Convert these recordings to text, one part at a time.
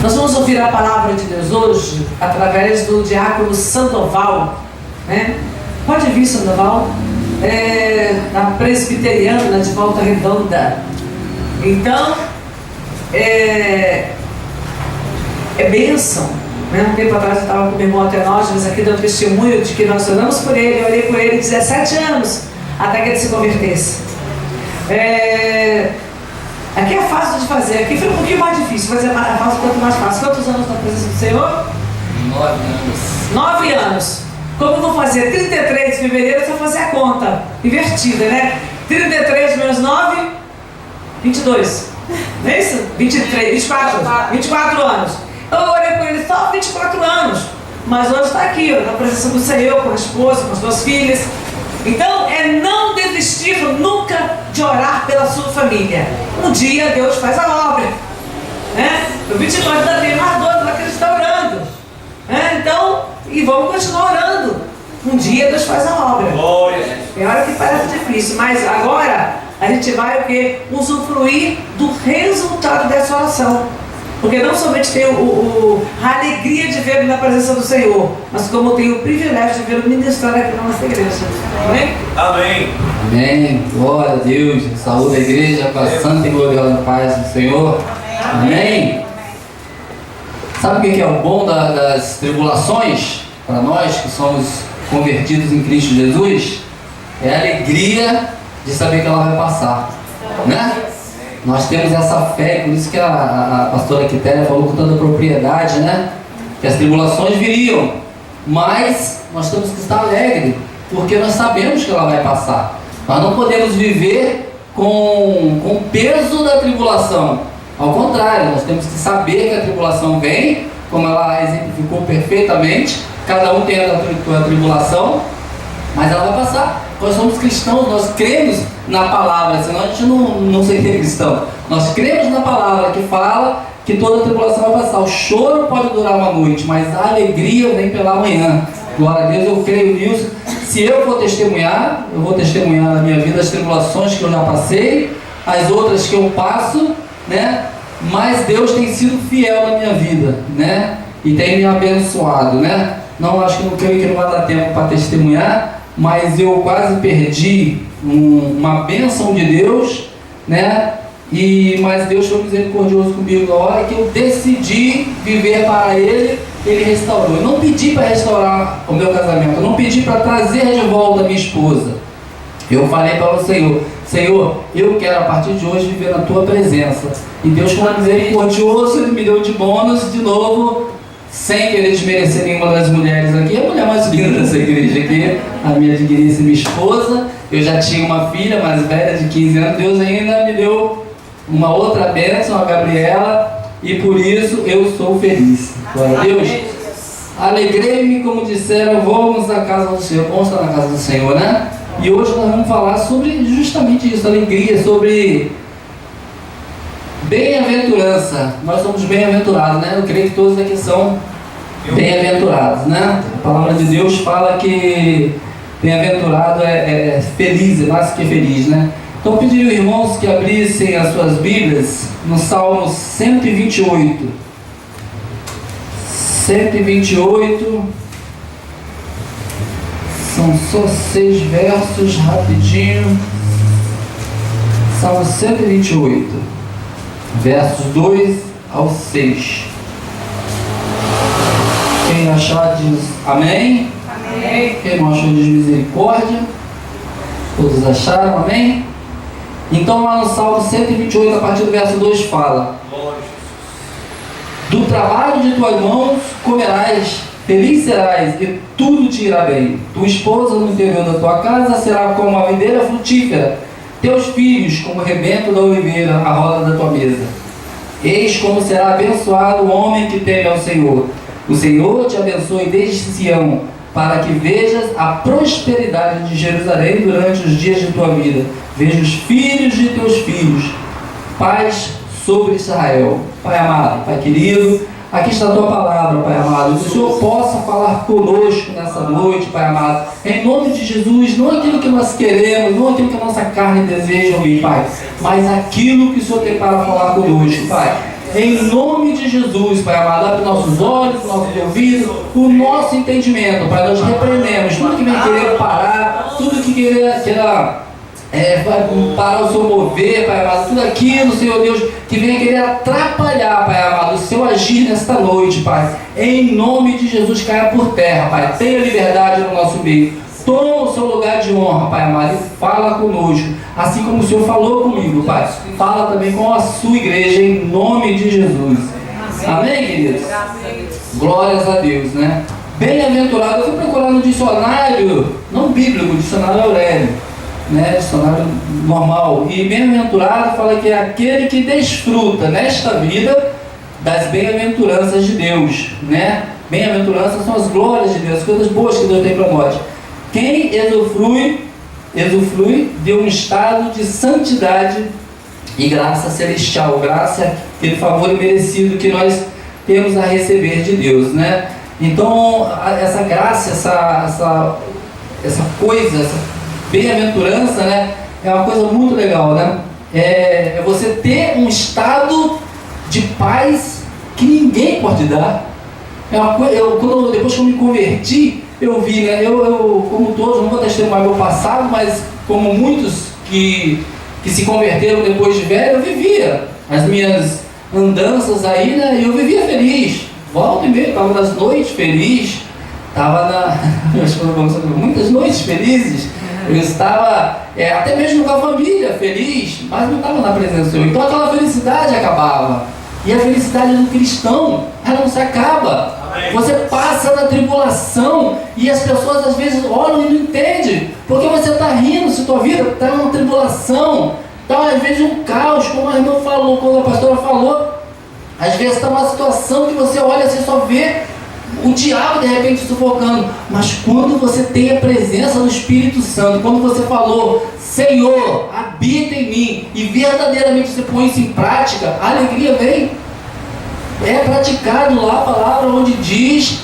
Nós vamos ouvir a palavra de Deus hoje através do diácono Sandoval, né? Pode vir, Sandoval, na presbiteriana de Volta Redonda. Então, é bênção, né? Um tempo atrás eu estava com meu irmão até nós, mas aqui dando testemunho de que nós oramos por ele. Eu orei por ele 17 anos até que ele se convertesse. Aqui é fácil de fazer, aqui foi um pouquinho mais difícil, mas é fácil quanto mais fácil. Quantos anos na presença do Senhor? 9 anos. 9 anos. Como eu vou fazer 33 de fevereiro, eu vou fazer a conta invertida, né? 33 menos 9, 22. Não é isso? 23, 24 anos. Eu orei por ele só 24 anos, mas hoje está aqui, na presença do Senhor, com a esposa, com as duas filhas. Então, não desistir nunca de orar pela sua família. Um dia Deus faz a obra, né? O 22 ainda tem mais 12 lá que eles estão orando, né? Então, e vamos continuar orando. Um dia Deus faz a obra. Tem hora que parece difícil, mas agora a gente vai o quê? Usufruir do resultado dessa oração. Porque não somente tem a alegria de ver na presença do Senhor, mas como tem o privilégio de ver o ministrar aqui na nossa igreja. Amém? Amém. Amém. Glória a Deus. Saúde a igreja com a santa e gloriosa paz do Senhor. Amém. Sabe o que é o bom das tribulações? Para nós que somos convertidos em Cristo Jesus, é a alegria de saber que ela vai passar, né? Nós temos essa fé, por isso que a pastora Quitéria falou com toda a propriedade, né? Que as tribulações viriam, mas nós temos que estar alegres, porque nós sabemos que ela vai passar. Nós não podemos viver com o peso da tribulação. Ao contrário, nós temos que saber que a tribulação vem, como ela exemplificou perfeitamente. Cada um tem a tribulação, mas ela vai passar. Nós somos cristãos, nós cremos na palavra, senão a gente não seria cristão. Nós cremos na palavra que fala que toda tribulação vai passar. O choro pode durar uma noite, mas a alegria vem pela manhã. Glória a Deus, eu creio nisso. Se eu vou testemunhar na minha vida as tribulações que eu já passei, as outras que eu passo, né? Mas Deus tem sido fiel na minha vida, né? E tem me abençoado, né? Não, acho que não creio que não vai dar tempo para testemunhar, mas eu quase perdi uma bênção de Deus, né? Mas Deus foi misericordioso comigo. Na hora que eu decidi viver para Ele, Ele restaurou. Eu não pedi para restaurar o meu casamento, eu não pedi para trazer de volta a minha esposa. Eu falei para o Senhor: Senhor, eu quero a partir de hoje viver na Tua presença. E Deus, como misericordioso, Ele me deu de bônus de novo, sem querer desmerecer nenhuma das mulheres aqui. A mulher mais linda dessa igreja aqui, a minha digníssima esposa. Eu já tinha uma filha mais velha de 15 anos. Deus ainda me deu uma outra bênção, a Gabriela, e por isso eu sou feliz. Glória a Deus. Alegrei-me, como disseram, vamos na casa do Senhor. Vamos estar na casa do Senhor, né? E hoje nós vamos falar sobre justamente isso, alegria, sobre bem-aventurança. Nós somos bem-aventurados, né? Eu creio que todos aqui são bem-aventurados, né? A palavra de Deus fala que bem-aventurado é feliz, é mais que feliz, né? Então eu pediria, irmãos, que abrissem as suas Bíblias no Salmo 128. 128. São só 6 versos, rapidinho. Salmo 128, versos 2 ao 6. Quem achar diz amém. Amém. Quem não achou diz misericórdia. Todos acharam, amém? Então lá no Salmo 128, a partir do verso 2 fala: do trabalho de tuas mãos comerás, feliz serás, e tudo te irá bem. Tua esposa no interior da tua casa será como a videira frutífera, teus filhos como o rebento da oliveira à roda da tua mesa. Eis como será abençoado o homem que teme ao Senhor. O Senhor te abençoe desde Sião, para que vejas a prosperidade de Jerusalém durante os dias de tua vida. Veja os filhos de teus filhos. Paz sobre Israel. Pai amado, Pai querido, aqui está a tua palavra, Pai amado. Que o Senhor possa falar conosco nessa noite, Pai amado. Em nome de Jesus, não aquilo que nós queremos, não aquilo que a nossa carne deseja ouvir, Pai, mas aquilo que o Senhor tem para falar conosco, Pai. Em nome de Jesus, Pai amado, abre nossos olhos, nossos ouvidos, o nosso entendimento, Pai. Nós repreendemos tudo que vem querer parar, tudo que queira vai parar o seu mover, Pai amado, tudo aquilo, Senhor Deus, que venha querer atrapalhar, Pai amado, o seu agir nesta noite, Pai. Em nome de Jesus, caia por terra, Pai. Tenha liberdade no nosso meio. Toma o seu lugar de honra, Pai amado, e fala conosco, assim como o Senhor falou comigo, Pai. Fala também com a sua igreja, em nome de Jesus. Amém, queridos? Glórias a Deus, né? Bem-aventurado, eu fui procurar no dicionário, não bíblico, dicionário Aurélio, né? Dicionário normal. E bem-aventurado fala que é aquele que desfruta nesta vida das bem-aventuranças de Deus, né? Bem-aventuranças são as glórias de Deus, as coisas boas que Deus tem para nós. Quem usufrui de um estado de santidade e graça celestial, graça, aquele favor imerecido que nós temos a receber de Deus, né? Então, essa graça, essa coisa, essa bem-aventurança, né? É uma coisa muito legal, né? É você ter um estado de paz que ninguém pode dar. Depois que eu me converti, eu vi, né? Eu como todos, não vou testemunhar meu passado, mas como muitos que se converteram depois de velho, eu vivia as minhas andanças aí, né? E eu vivia feliz. Volta e meia, estava nas noites feliz, estava muitas noites felizes. Eu estava até mesmo com a família feliz, mas não estava na presença do Senhor. Então aquela felicidade acabava. E a felicidade do cristão, ela não se acaba. Você passa na tribulação e as pessoas às vezes olham e não entendem. Porque você está rindo, se tua vida está numa tribulação, está às vezes um caos, como a irmã falou, como a pastora falou. Às vezes está numa situação que você olha e só vê o diabo de repente sufocando. Mas quando você tem a presença do Espírito Santo, quando você falou, Senhor, habita em mim, e verdadeiramente você põe isso em prática, a alegria vem. É praticado lá a palavra onde diz,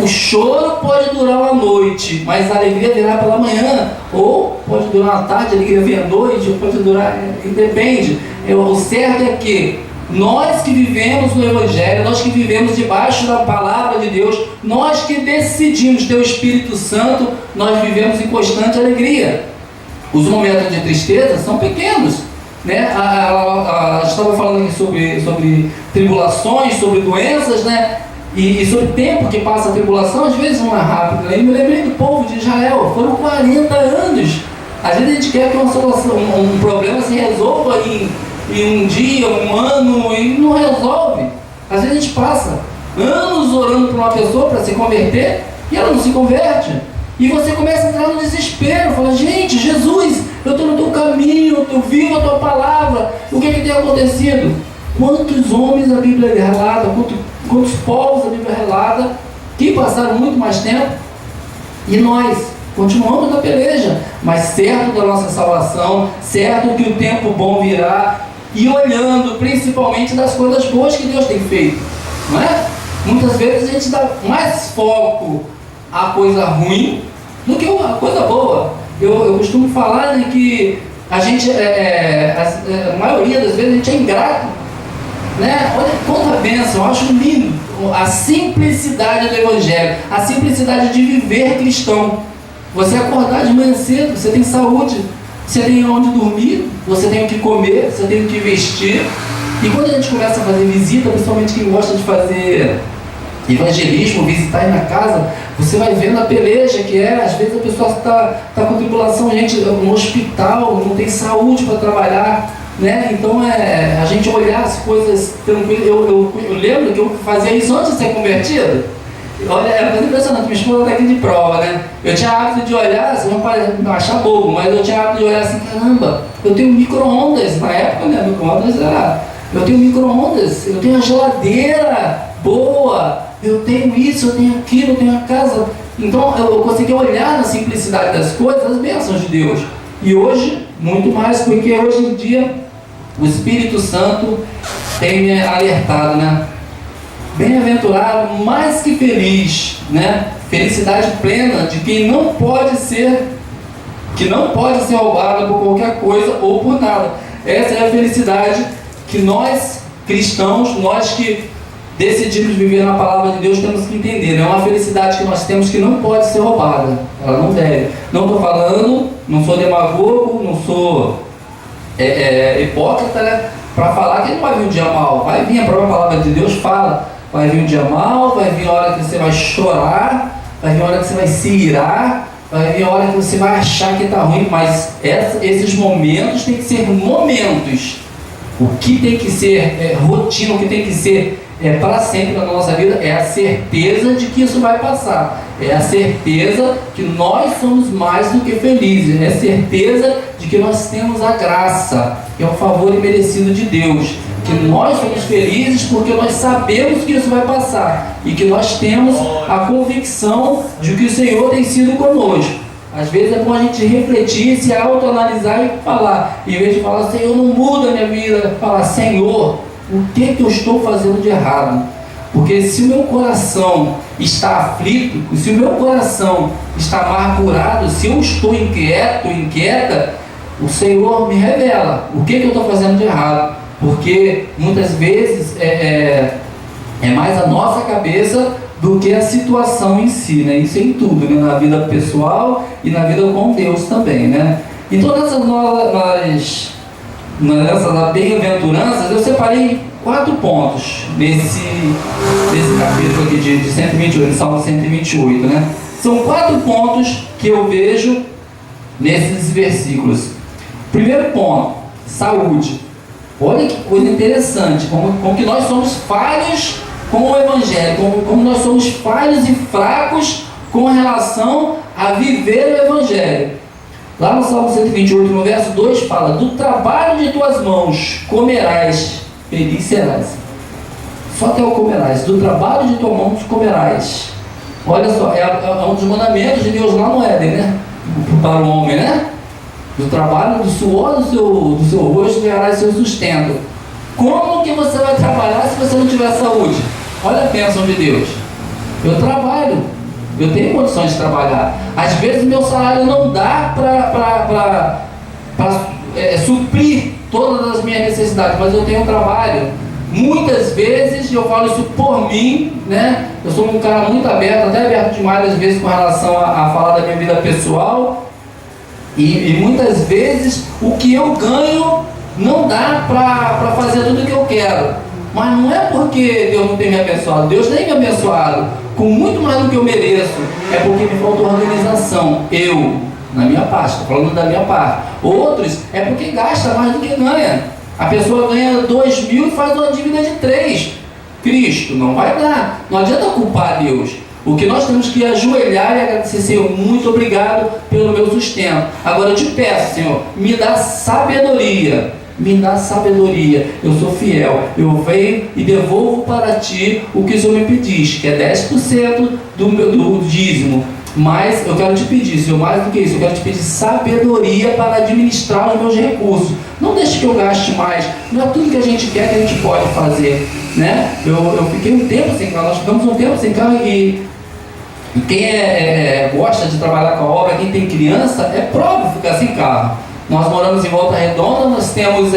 o choro pode durar uma noite, mas a alegria virá pela manhã, ou pode durar uma tarde, a alegria vem à noite, ou pode durar, depende. O certo é que nós que vivemos no Evangelho, nós que vivemos debaixo da palavra de Deus, nós que decidimos ter o Espírito Santo, nós vivemos em constante alegria. Os momentos de tristeza são pequenos, né? A gente estava falando aqui sobre tribulações, sobre doenças, né? E sobre o tempo que passa a tribulação, às vezes não é rápido. Eu me lembrei do povo de Israel, foram 40 anos. Às vezes a gente quer que uma solução, um problema se resolva em um dia, um ano, e não resolve. Às vezes a gente passa anos orando por uma pessoa para se converter e ela não se converte. E você começa a entrar no desespero, fala, gente, Jesus, eu estou no teu caminho, eu vivo a tua palavra, o que tem acontecido? Quantos homens a Bíblia relata, quantos povos a Bíblia relata, que passaram muito mais tempo, e nós continuamos na peleja, mas certo da nossa salvação, certo que o tempo bom virá, e olhando principalmente das coisas boas que Deus tem feito, não é? Muitas vezes a gente dá mais foco à coisa ruim do que a coisa boa. Eu costumo falar, né, que a gente, a maioria das vezes a gente é ingrato, né? Olha quanta bênção, eu acho lindo a simplicidade do Evangelho, a simplicidade de viver cristão. Você acordar de manhã cedo, você tem saúde, você tem onde dormir, você tem o que comer, você tem o que vestir. E quando a gente começa a fazer visita, principalmente quem gosta de fazer evangelismo, visitar aí na casa, você vai vendo a peleja que às vezes a pessoa está com tribulação, gente no hospital, não tem saúde para trabalhar, né? Então a gente olhar as coisas tranquilas. Eu lembro que eu fazia isso antes de ser convertido. Olha, era coisa impressionante, minha esposa está aqui de prova, né? Eu tinha hábito de olhar, vocês vão achar bobo, mas eu tinha hábito de olhar assim, caramba, eu tenho micro-ondas, na época, né, micro-ondas era, eu tenho micro-ondas, eu tenho uma geladeira boa, eu tenho isso, eu tenho aquilo, eu tenho a casa. Então eu consegui olhar na simplicidade das coisas, as bênçãos de Deus. E hoje, muito mais, porque hoje em dia o Espírito Santo tem me alertado, né? Bem-aventurado, mais que feliz, né? Felicidade plena de quem não pode ser roubado por qualquer coisa ou por nada. Essa é a felicidade que nós cristãos, nós que decidimos viver na palavra de Deus, temos que entender, né? É uma felicidade que nós temos que não pode ser roubada, ela não deve. Não estou falando, não sou demagogo, não sou hipócrita, né? Para falar que não vai vir um dia mal, vai vir, a própria palavra de Deus fala, vai vir um dia mal, vai vir a hora que você vai chorar, vai vir a hora que você vai se irar, vai vir a hora que você vai achar que está ruim, mas esses momentos têm que ser momentos. O que tem que ser rotina, o que tem que ser para sempre na nossa vida é a certeza de que isso vai passar, é a certeza que nós somos mais do que felizes, é a certeza de que nós temos a graça, que é um favor imerecido de Deus, que nós somos felizes porque nós sabemos que isso vai passar e que nós temos a convicção de que o Senhor tem sido conosco. Às vezes é bom a gente refletir, se autoanalisar e falar, em vez de falar, Senhor, não muda a minha vida, falar, Senhor, o que eu estou fazendo de errado? Porque se o meu coração está aflito, se o meu coração está amargurado, se eu estou inquieto, inquieta, o Senhor me revela o que eu estou fazendo de errado. Porque muitas vezes é mais a nossa cabeça do que a situação em si, né? Isso em tudo, né? Na vida pessoal e na vida com Deus também, né? Então nessas bem-aventuranças eu separei 4 pontos nesse capítulo aqui de 128, Salmo 128, né? São 4 pontos que eu vejo nesses versículos. Primeiro ponto, saúde. Olha que coisa interessante, como que nós somos falhos com o Evangelho, como nós somos falhos e fracos com relação a viver o Evangelho. Lá no Salmo 128, no verso 2, fala, do trabalho de tuas mãos comerás, feliz serás. Só até o comerás, do trabalho de tuas mãos comerás. Olha só, é um dos mandamentos de Deus lá no Éden, né? Para o homem, né? Do trabalho, do suor do seu rosto ganharás seu sustento. Como que você vai trabalhar se você não tiver saúde? Olha a bênção de Deus. Eu trabalho, eu tenho condições de trabalhar. Às vezes meu salário não dá para suprir todas as minhas necessidades, mas eu tenho trabalho. Muitas vezes, eu falo isso por mim, né? Eu sou um cara muito aberto, até aberto demais às vezes com relação a falar da minha vida pessoal. E muitas vezes o que eu ganho não dá para fazer tudo o que eu quero. Mas não é porque Deus não tem me abençoado. Deus tem me abençoado com muito mais do que eu mereço. É porque me falta organização. Eu, na minha parte, estou falando da minha parte. Outros é porque gasta mais do que ganha. A pessoa ganha 2 mil e faz uma dívida de 3. Cristo, não vai dar. Não adianta culpar Deus. O que nós temos que ajoelhar e agradecer, Senhor, muito obrigado pelo meu sustento. Agora eu te peço, Senhor, me dá sabedoria. Me dá sabedoria. Eu sou fiel. Eu venho e devolvo para ti o que o Senhor me pediste, que é 10% do dízimo. Mas eu quero te pedir, Senhor, mais do que isso, eu quero te pedir sabedoria para administrar os meus recursos. Não deixe que eu gaste mais. Não é tudo que a gente quer que a gente pode fazer, né? Eu fiquei um tempo sem carro, nós ficamos um tempo sem carro e quem gosta de trabalhar com a obra, quem tem criança, é próprio ficar sem carro. Nós moramos em Volta Redonda, nós temos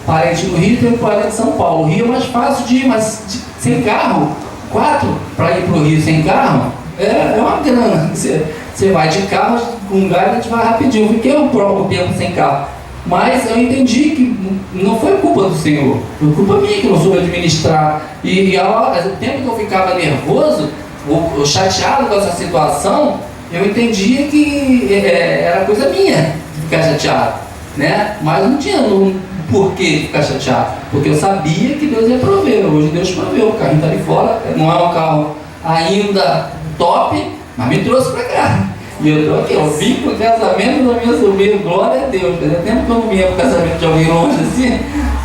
parente no Rio e temos parente em São Paulo. O Rio é mais fácil de ir, mas sem carro, 4 para ir para o Rio sem carro, é uma grana. Você vai de carro, com um lugar a gente vai rapidinho. Eu fiquei um próprio tempo sem carro. Mas eu entendi que não foi culpa do Senhor, foi culpa minha que eu não soube administrar. E o tempo que eu ficava nervoso, ou chateado com essa situação, eu entendia que era coisa minha de ficar chateado, né? Mas não tinha porquê de ficar chateado, porque eu sabia que Deus ia prover. Hoje Deus proveu, o carrinho está ali fora, não é um carro ainda top, mas me trouxe para cá. E eu estou aqui, eu vim para o casamento da minha sobrinha, glória a Deus. Fazia tempo que eu não vinha para o casamento de alguém longe assim,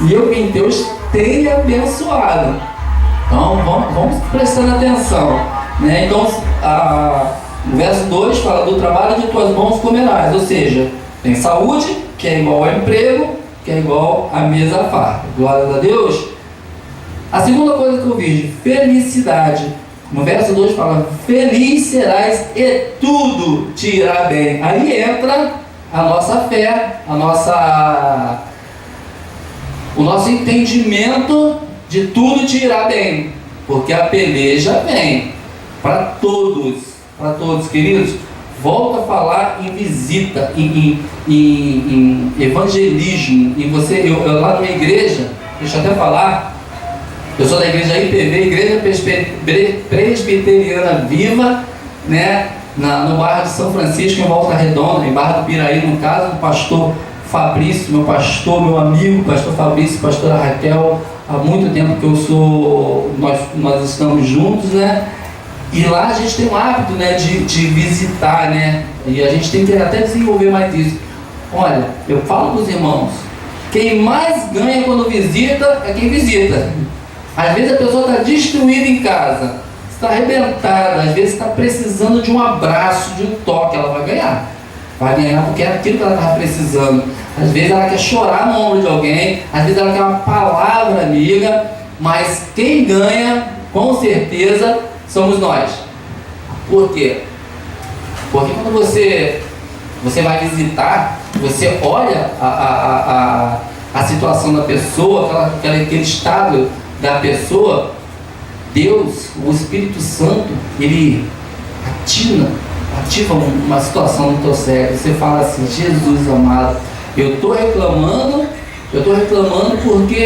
e eu vim, Deus tem abençoado. Então vamos prestando atenção, né? Então o verso 2 fala, do trabalho de tuas mãos comerás, ou seja, tem saúde, que é igual ao emprego, que é igual à mesa farta. Glória a Deus. A segunda coisa que eu vejo, felicidade. No verso 2 fala, feliz serás e tudo te irá bem. Aí entra a nossa fé, a nossa O nosso entendimento de tudo te irá bem, porque a peleja vem para todos, queridos. Volta a falar em visita, em evangelismo. E eu lá na minha igreja, deixa eu até falar, eu sou da igreja IPV, Igreja Presbiteriana Viva, né, no bairro de São Francisco, em Volta Redonda, em Barra do Piraí, no caso, do pastor Fabrício, meu pastor, meu amigo, pastor Fabrício, pastora Raquel, há muito tempo que nós estamos juntos, né? E lá a gente tem o hábito, né, de visitar, né? E a gente tem que até desenvolver mais isso. Olha, eu falo para os irmãos, quem mais ganha quando visita é quem visita. Às vezes a pessoa está destruída em casa, está arrebentada, às vezes está precisando de um abraço, de um toque, ela vai ganhar. Vai ganhar porque é aquilo que ela estava precisando. Às vezes ela quer chorar no ombro de alguém, às vezes ela quer uma palavra amiga, mas quem ganha, com certeza, somos nós. Por quê? Porque quando você vai visitar, você olha a situação da pessoa, aquele estado da pessoa, Deus, o Espírito Santo, ele ativa uma situação no teu cérebro. Você fala assim: Jesus amado, eu estou reclamando porque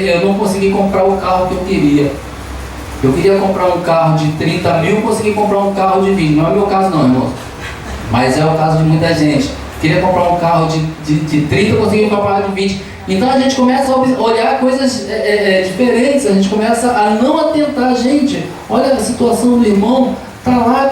eu não consegui comprar o carro que eu queria. Eu queria comprar um carro de 30 mil, consegui comprar um carro de 20. Não é o meu caso não, irmão, mas é o caso de muita gente. Queria comprar um carro de 30, consegui comprar um carro de 20. Então a gente começa a olhar coisas diferentes, a gente começa a não atentar. Gente, olha a situação do irmão, está lá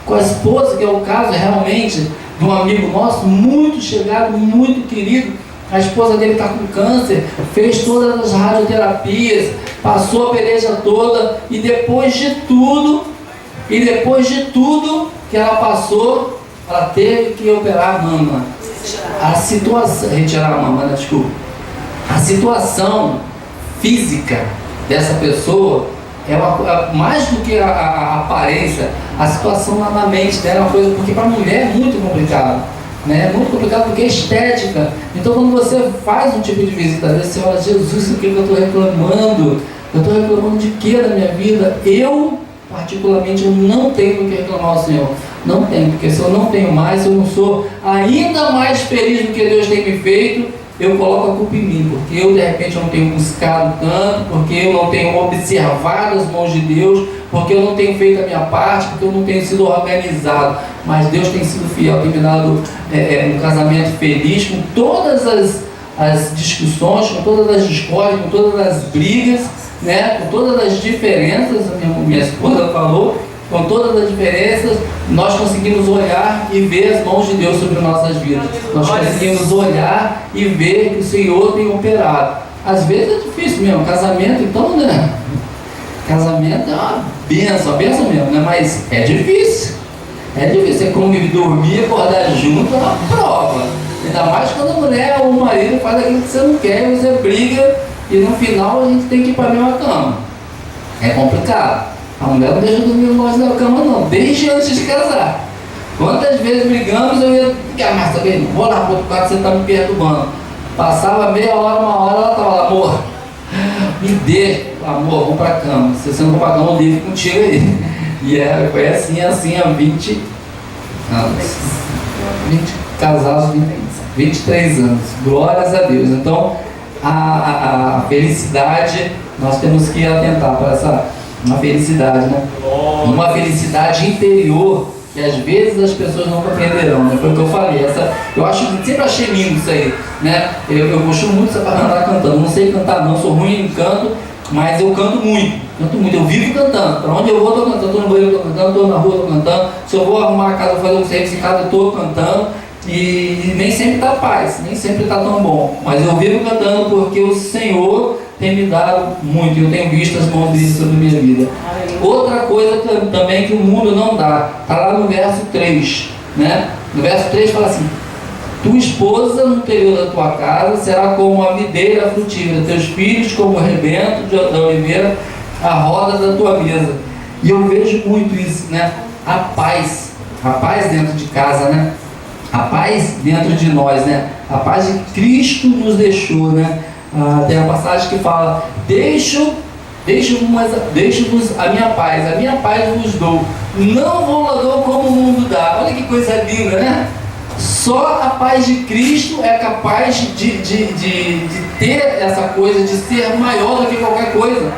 com a esposa, que é o caso realmente de um amigo nosso, muito chegado, muito querido. A esposa dele está com câncer, fez todas as radioterapias, passou a peleja toda, e depois de tudo que ela passou, ela teve que operar a mama. Retirar a mama, desculpa. A situação física dessa pessoa é mais do que a aparência, a situação lá na mente dela é uma coisa, porque para a mulher é muito complicado, né? É muito complicado porque é estética. Então quando você faz um tipo de visita desse, você olha: Jesus, o que eu estou reclamando? Eu estou reclamando de quê da minha vida? Eu, particularmente, eu não tenho do que reclamar ao Senhor. Não tenho, porque se eu não tenho mais, se eu não sou ainda mais feliz do que Deus tem me feito, eu coloco a culpa em mim, porque eu de repente não tenho buscado tanto, porque eu não tenho observado as mãos de Deus, porque eu não tenho feito a minha parte, porque eu não tenho sido organizado. Mas Deus tem sido fiel, tem me dado um casamento feliz, com todas as discussões, com todas as discórdias, com todas as brigas, né? Com todas as diferenças. Minha esposa falou, com todas as diferenças, nós conseguimos olhar e ver as mãos de Deus sobre nossas vidas. Nós conseguimos olhar e ver que o Senhor tem operado. Às vezes é difícil mesmo, casamento então, né? Casamento é uma benção mesmo, né? Mas é difícil. Você conviver, dormir, acordar junto é uma prova. Ainda mais quando a mulher ou o marido faz aquilo que você não quer, você briga e no final a gente tem que ir para a mesma cama. É complicado. A mulher não deixa eu dormir longe da cama não, desde antes de casar. Quantas vezes brigamos, eu ia, mas também não vou lá para o outro quarto, você está me perturbando. Passava meia hora, uma hora, ela estava lá: amor, me deixa, amor, vamos para a cama. Se você não for para a cama, eu ligo contigo aí. E foi assim há 20 anos. 20 casados, 23 anos. Glórias a Deus. Então, a felicidade, nós temos que atentar para uma felicidade, né? Uma felicidade interior que às vezes as pessoas não compreenderão, né? Foi o que eu falei. Sempre achei lindo isso aí, né? Eu costumo muito andar cantando. Não sei cantar não, sou ruim em canto, mas eu canto muito. Eu vivo cantando. Para onde eu vou, estou cantando. Estou no banheiro, estou cantando. Estou na rua, estou cantando. Se eu vou arrumar a casa, fazer um serviço em casa, eu estou cantando. E nem sempre está paz, nem sempre está tão bom. Mas eu vivo cantando porque o Senhor tem me dado muito. Eu tenho visto as mãos dele sobre a minha vida. Outra coisa também que o mundo não dá, está lá no verso 3, né? No verso 3 fala assim: tua esposa no interior da tua casa será como a videira frutífera, teus filhos como o rebento da oliveira, a roda da tua mesa. E eu vejo muito isso, né? A paz dentro de casa, né? A paz dentro de nós, né? A paz de Cristo nos deixou, né? Tem a passagem que fala: deixo-vos a minha paz vos dou, não vou lá dou como o mundo dá. Olha que coisa linda, né? Só a paz de Cristo é capaz de ter essa coisa, de ser maior do que qualquer coisa,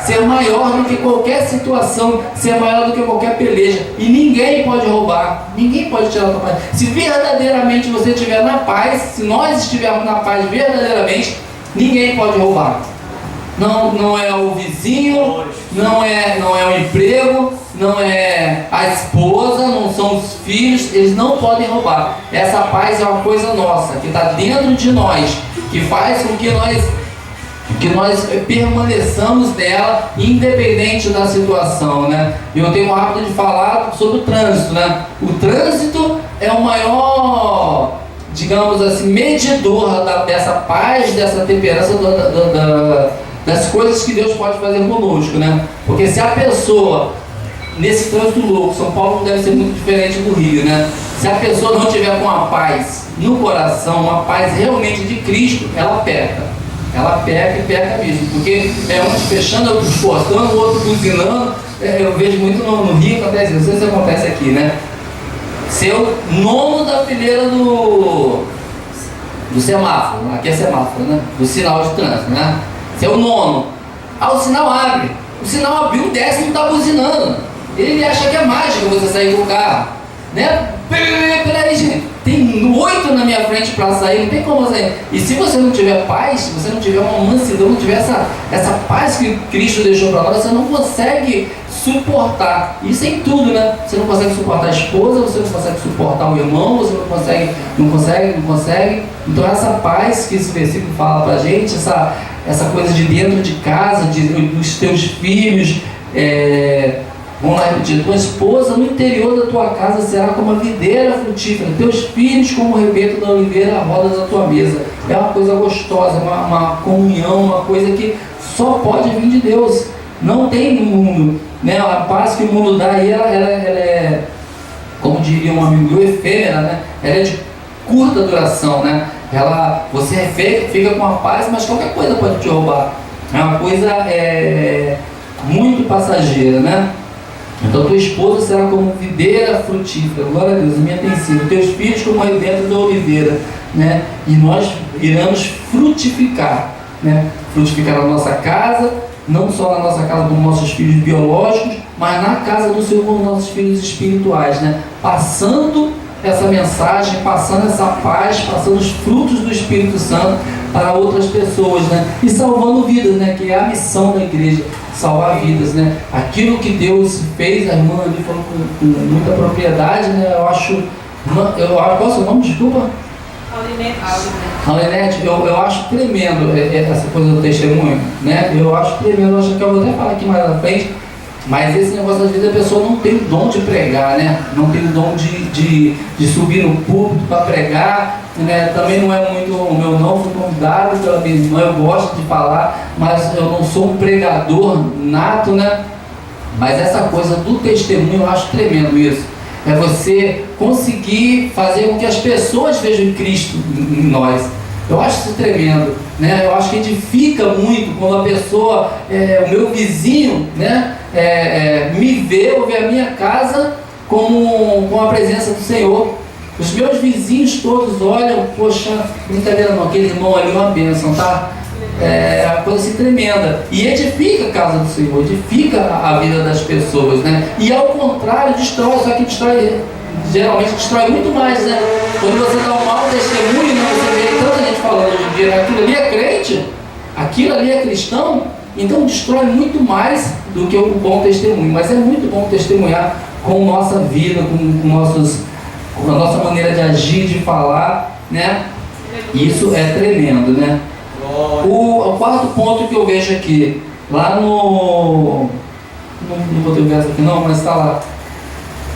ser maior do que qualquer situação, ser maior do que qualquer peleja. E ninguém pode roubar, ninguém pode tirar a tua paz. Se verdadeiramente você estiver na paz, se nós estivermos na paz verdadeiramente, ninguém pode roubar. Não é o vizinho, não é o emprego, não é a esposa, não são os filhos, eles não podem roubar. Essa paz é uma coisa nossa, que está dentro de nós, que faz com que nós permaneçamos nela, independente da situação, né? Eu tenho o hábito de falar sobre o trânsito, né? O trânsito é o maior, digamos assim, medidor dessa paz, dessa temperança, das coisas que Deus pode fazer conosco, né? Porque se a pessoa, nesse trânsito louco, São Paulo não deve ser muito diferente do Rio, né? Se a pessoa não tiver com a paz no coração, uma paz realmente de Cristo, ela peca. Ela peca e peca mesmo, porque é um fechando, outro esforçando, o outro buzinando. Eu vejo muito no Rio, acontece, não sei se acontece aqui, né? Ser o nono da fileira do semáforo, aqui é semáforo, né? Do sinal de trânsito, né? Ser o nono. O sinal abre. O sinal abriu, o décimo está buzinando. Ele acha que é mágica você sair do carro, né? Peraí, gente, tem 8 na minha frente para sair, não tem como sair. E se você não tiver paz, se você não tiver uma mansidão, não tiver essa paz que Cristo deixou para nós, você não consegue suportar. Isso em tudo, né? Você não consegue suportar a esposa, você não consegue suportar o irmão, você não consegue. Então essa paz que esse versículo fala para a gente, essa coisa de dentro de casa, dos teus filhos, vamos lá repetir: tua esposa no interior da tua casa será como a videira frutífera, teus filhos como o rebeto da oliveira à roda da tua mesa. É uma coisa gostosa, uma comunhão, uma coisa que só pode vir de Deus. Não tem no mundo, né? A paz que o mundo dá aí, ela é, como diria um amigo meu, efêmera, né? Ela é de curta duração, né? Você fica com a paz, mas qualquer coisa pode te roubar. É uma coisa muito passageira, né? Então tua esposa será como videira frutífera, glória a Deus, minha tem sido, teus filhos como o rebentos da oliveira, né? E nós iremos frutificar, né? Frutificar na nossa casa, não só na nossa casa com nossos filhos biológicos, mas na casa do Senhor com nossos filhos espirituais, né? Passando essa mensagem, passando essa paz, passando os frutos do Espírito Santo para outras pessoas, né? E salvando vidas, né? Que é a missão da igreja, salvar vidas, né? Aquilo que Deus fez, a irmã ali falou com muita propriedade, né? Eu acho, qual é o seu nome? Desculpa? Aulinete, eu acho tremendo essa coisa do testemunho, né? Eu acho tremendo, eu acho que eu vou até falar aqui mais na frente, mas esse negócio, às vezes, a pessoa não tem o dom de pregar, né? Não tem o dom de subir no púlpito para pregar, né? Também não é muito o meu não, fui convidado pela minha irmã, eu gosto de falar, mas eu não sou um pregador nato, né? Mas essa coisa do testemunho, eu acho tremendo isso. É você conseguir fazer com que as pessoas vejam Cristo em nós. Eu acho isso tremendo, né? Eu acho que edifica muito quando a pessoa, o meu vizinho, né? Me vê ou vê a minha casa com a presença do Senhor. Os meus vizinhos todos olham, poxa, brincadeira não, aquele irmão ali é uma bênção, tá? É uma coisa assim tremenda. E edifica a casa do Senhor, edifica a vida das pessoas, né? E ao contrário, destrói, só que geralmente destrói muito mais, né? Quando você dá um mau testemunho, né? Você vê tanta gente falando hoje em dia, aquilo ali é crente, aquilo ali é cristão, então destrói muito mais do que o bom testemunho. Mas é muito bom testemunhar com nossa vida, com a nossa maneira de agir, de falar, né? Isso é tremendo, né? O quarto ponto que eu vejo aqui, lá não botei o verso aqui não, mas está lá,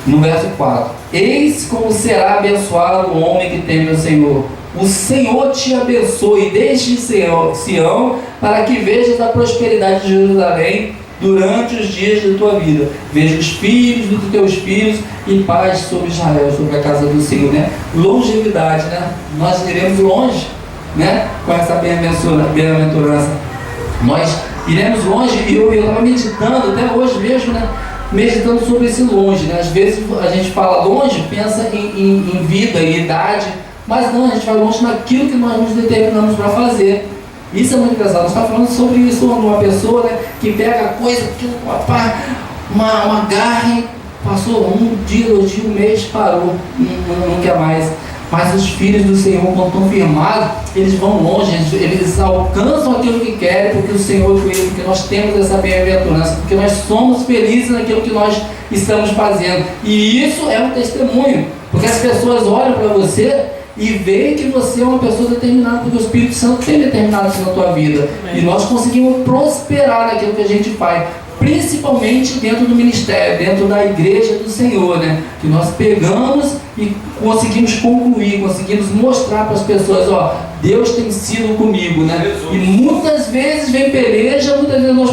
no verso 4: eis como será abençoado o homem que teme o Senhor. O Senhor te abençoe desde Sião, para que vejas a prosperidade de Jerusalém durante os dias da tua vida. Veja os filhos dos teus filhos e paz sobre Israel, sobre a casa do Senhor, né? Longevidade, né? Nós iremos longe, né, com essa bem-aventurança. Nós iremos longe, e eu estava meditando até hoje mesmo, né, meditando sobre esse longe, né? Às vezes a gente fala longe, pensa em vida, em idade, mas não, a gente vai longe naquilo que nós nos determinamos para fazer. Isso é muito engraçado. Nós estamos falando sobre isso, uma pessoa, né, que pega a coisa, uma garra, passou um dia, 2 dias, um mês, parou, não quer mais. Mas os filhos do Senhor, quando estão firmados, eles vão longe, eles alcançam aquilo que querem, porque o Senhor é ele, porque nós temos essa bem-aventurança, porque nós somos felizes naquilo que nós estamos fazendo. E isso é um testemunho, porque as pessoas olham para você e veem que você é uma pessoa determinada, porque o Espírito Santo tem determinado isso na tua vida. E nós conseguimos prosperar naquilo que a gente faz, principalmente dentro do ministério, dentro da igreja do Senhor, né? Que nós pegamos e conseguimos concluir, conseguimos mostrar para as pessoas, ó, Deus tem sido comigo, né? Jesus. E muitas vezes vem peleja, muitas vezes nós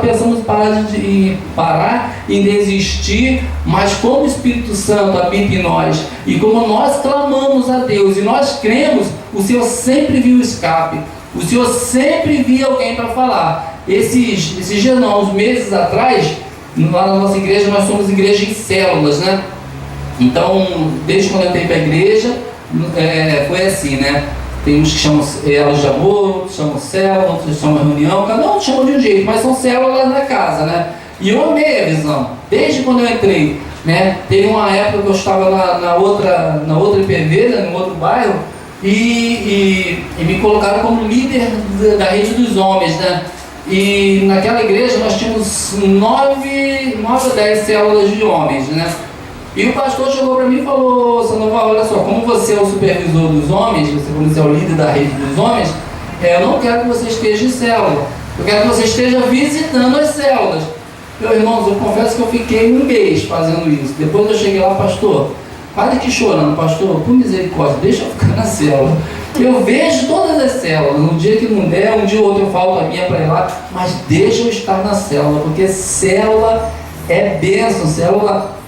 pensamos parar em desistir, mas como o Espírito Santo habita em nós, e como nós clamamos a Deus, e nós cremos, o Senhor sempre viu o escape, o Senhor sempre via alguém para falar. Esses dias não, uns meses atrás, lá na nossa igreja, nós somos igreja em células, né? Então, desde quando eu entrei para a igreja, foi assim, né? Tem uns que chamam elas de amor, outros chamam célula, outros chamam reunião, cada um chama de um jeito, mas são células na casa, né? E eu amei a visão, desde quando eu entrei, né? Teve uma época que eu estava na outra IPV, né? No outro bairro, e me colocaram como líder da rede dos homens, né? E naquela igreja nós tínhamos 9 ou 10 células de homens, né? E o pastor chegou para mim e falou: Sandoval, olha só, como você é o supervisor dos homens, você é o líder da rede dos homens, eu não quero que você esteja em célula, eu quero que você esteja visitando as células. Meus irmãos, eu confesso que eu fiquei um mês fazendo isso. Depois eu cheguei lá, pastor, quase que chorando, pastor, por misericórdia, deixa eu ficar na célula. Eu vejo todas as células, um dia que não der, um dia ou outro eu falto a minha para ir lá, mas deixa eu estar na célula, porque célula é bênção, célula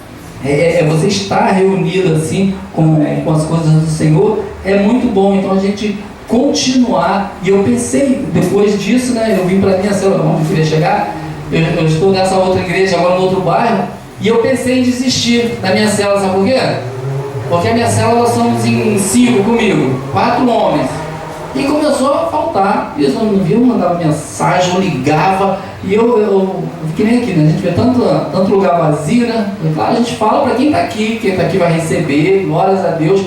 você estar reunido assim com as coisas do Senhor, é muito bom. Então a gente continuar, e eu pensei, depois disso, né, eu vim para a minha célula, onde eu queria chegar, eu estou nessa outra igreja, agora no outro bairro, e eu pensei em desistir da minha célula, sabe por quê? Porque a minha célula nós somos em 5 comigo, 4 homens. E começou a faltar. Eles não me viam, mandavam mensagem, eu ligava. E eu que nem aqui, né? A gente vê tanto lugar vazio, né? E, claro, a gente fala para quem está aqui vai receber, glórias a Deus.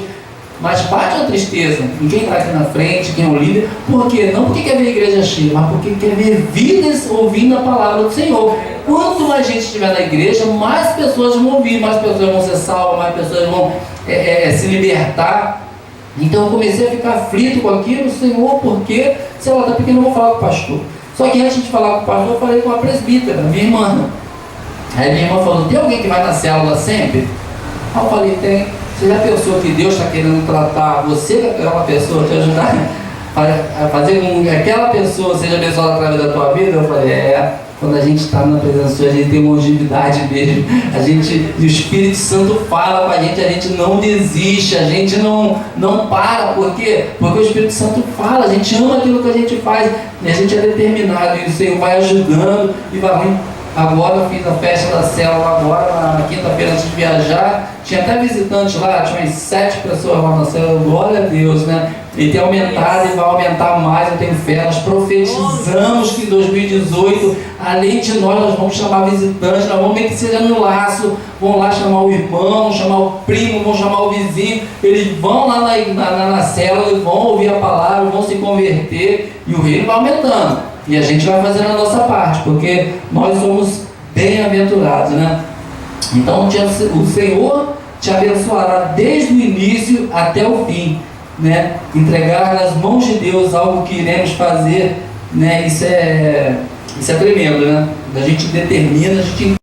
Mas bate uma tristeza em quem está aqui na frente, quem é o líder. Por quê? Não porque quer ver a igreja cheia, mas porque quer ver vidas ouvindo a palavra do Senhor. Quanto mais gente estiver na igreja, mais pessoas vão ouvir, mais pessoas vão ser salvas, mais pessoas vão se libertar. Então eu comecei a ficar aflito com aquilo, Senhor, porque, sei lá, tá pequeno, eu vou falar com o pastor. Só que antes de falar com o pastor, eu falei com a presbítera, minha irmã. Aí minha irmã falou: tem alguém que vai na célula sempre? Aí eu falei: tem. Você já pensou que Deus está querendo tratar você, aquela pessoa, te ajudar a fazer com que aquela pessoa seja abençoada através da tua vida? Eu falei: quando a gente está na presença de Deus, a gente tem longevidade mesmo. O Espírito Santo fala com a gente não desiste, a gente não para. Por quê? Porque o Espírito Santo fala, a gente ama aquilo que a gente faz, e a gente é determinado, e o Senhor vai ajudando e vai. Agora eu fiz a festa da célula, agora na quinta-feira antes de viajar, tinha até visitante lá, tinha umas 7 pessoas lá na célula, glória a Deus, né? E tem aumentado e vai aumentar mais, eu tenho fé. Nós profetizamos que em 2018, além de nós vamos chamar visitantes, nós vamos ver que seja no laço, vão lá chamar o irmão, chamar o primo, vão chamar o vizinho, eles vão lá na célula, eles vão ouvir a palavra, vão se converter, e o reino vai aumentando. E a gente vai fazendo a nossa parte, porque nós somos bem-aventurados, né? Então o Senhor te abençoará desde o início até o fim, né? Entregar nas mãos de Deus algo que iremos fazer, né? Isso é tremendo, né? A gente determina, a gente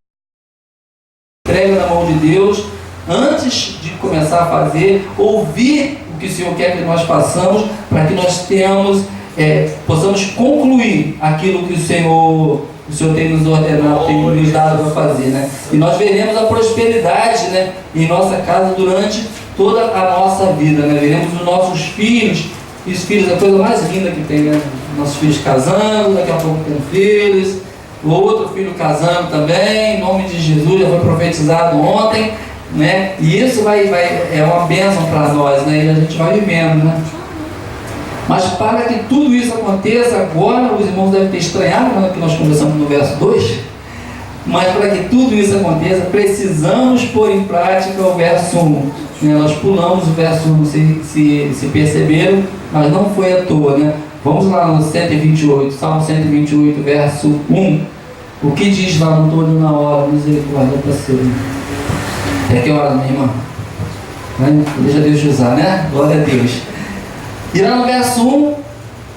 entrega na mão de Deus antes de começar a fazer, ouvir o que o Senhor quer que nós façamos, para que nós possamos concluir aquilo que o Senhor tem nos ordenado, tem nos dado a fazer, né? E nós veremos a prosperidade, né, em nossa casa durante toda a nossa vida, né? Veremos os nossos filhos E os filhos é a coisa mais linda que tem, né? Nossos filhos casando, daqui a pouco tem filhos, o outro filho casando também, em nome de Jesus, já foi profetizado ontem, né? E isso é uma bênção para nós, né? E a gente vai vivendo, né? Mas para que tudo isso aconteça agora, os irmãos devem ter estranhado, né, que nós conversamos no verso 2, mas para que tudo isso aconteça, precisamos pôr em prática o verso 1. Né? Nós pulamos o verso 1, se perceberam, mas não foi à toa, né? Vamos lá no 128, Salmo 128, verso 1. O que diz lá? Não estou olhando na hora, misericórdia para ser. É que hora, minha irmã? Deixa Deus te usar, né? Glória a Deus. E lá no verso 1,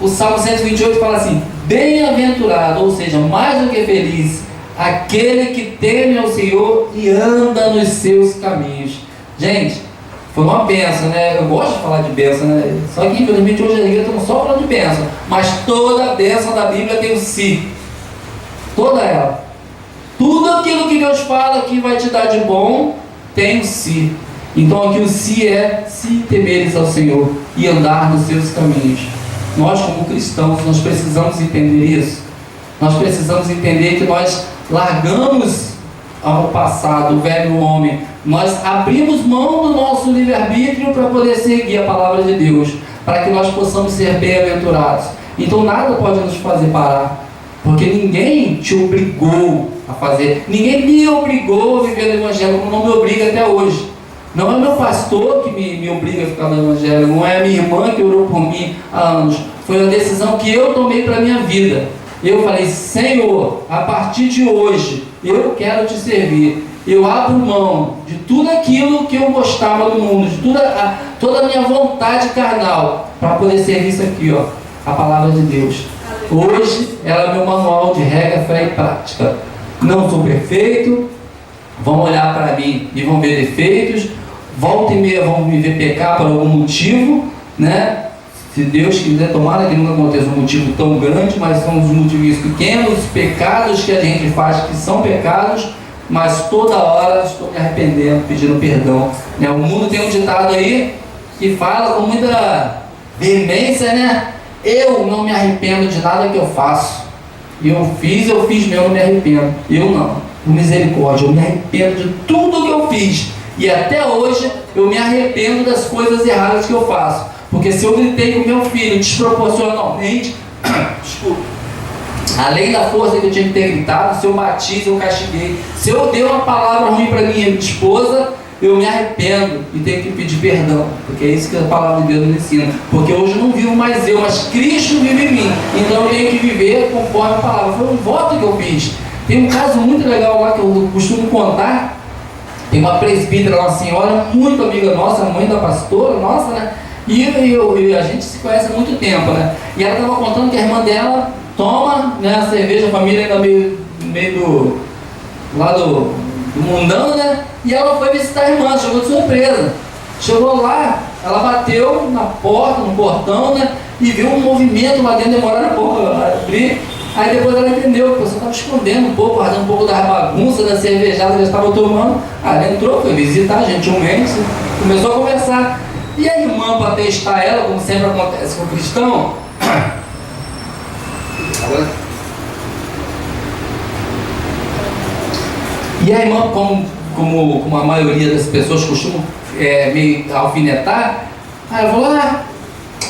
o Salmo 128 fala assim: bem-aventurado, ou seja, mais do que feliz, aquele que teme ao Senhor e anda nos seus caminhos. Gente, foi uma bênção, né? Eu gosto de falar de bênção, né? Só que infelizmente hoje a igreja estamos só falando de bênção. Mas toda a bênção da Bíblia tem o si. Toda ela. Tudo aquilo que Deus fala que vai te dar de bom, tem o si. Então aqui o si é se temeres ao Senhor e andar nos seus caminhos. Nós como cristãos, nós precisamos entender isso. Nós precisamos entender que nós largamos ao passado, o velho homem. Nós abrimos mão do nosso livre-arbítrio para poder seguir a palavra de Deus, para que nós possamos ser bem-aventurados. Então nada pode nos fazer parar, porque ninguém te obrigou a fazer, ninguém me obrigou a viver no Evangelho, como não me obriga até hoje. Não é meu pastor que me obriga a ficar no Evangelho, não é a minha irmã que orou por mim há anos. Foi uma decisão que eu tomei para a minha vida. Eu falei: Senhor, a partir de hoje, eu quero te servir. Eu abro mão de tudo aquilo que eu gostava do mundo, de toda a minha vontade carnal, para poder servir isso aqui, ó, a palavra de Deus. Hoje, ela é meu manual de regra, fé e prática. Não sou perfeito, vão olhar para mim e vão ver defeitos, volta e meia vão me ver pecar por algum motivo, né? Se Deus quiser, tomara que nunca aconteça um motivo tão grande, mas são os motivos pequenos, pecados que a gente faz que são pecados, mas toda hora estou me arrependendo, pedindo perdão. Né? O mundo tem um ditado aí que fala com muita veemência, né? Eu não me arrependo de nada que eu faço. Eu fiz meu, não me arrependo. Eu não. Com misericórdia, eu me arrependo de tudo que eu fiz. E até hoje eu me arrependo das coisas erradas que eu faço. Porque se eu gritei com meu filho desproporcionalmente, desculpa, além da força que eu tinha que ter gritado, se eu bati, se eu castiguei, se eu dei uma palavra ruim para minha esposa, eu me arrependo e tenho que pedir perdão, porque é isso que a palavra de Deus me ensina. Porque hoje não vivo mais eu, mas Cristo vive em mim. Então eu tenho que viver conforme a palavra. Foi um voto que eu fiz. Tem um caso muito legal lá que eu costumo contar. Tem uma presbítera, uma senhora muito amiga nossa, mãe da pastora nossa, né? E a gente se conhece há muito tempo, né? E ela estava contando que a irmã dela toma, né, a cerveja, a família ainda meio do mundão, né? E ela foi visitar a irmã, chegou de surpresa. Chegou lá, ela bateu na porta, no portão, né? E viu um movimento lá dentro, demoraram um pouco a abrir. Aí depois ela entendeu que o pessoal estava escondendo um pouco, guardando um pouco da bagunça, da cervejada que eles estavam tomando. Aí ela entrou, foi visitar gentilmente, começou a conversar. E a irmã, para testar ela, como sempre acontece com o cristão, e a irmã, como a maioria das pessoas costumam meio alfinetar, aí ela falou: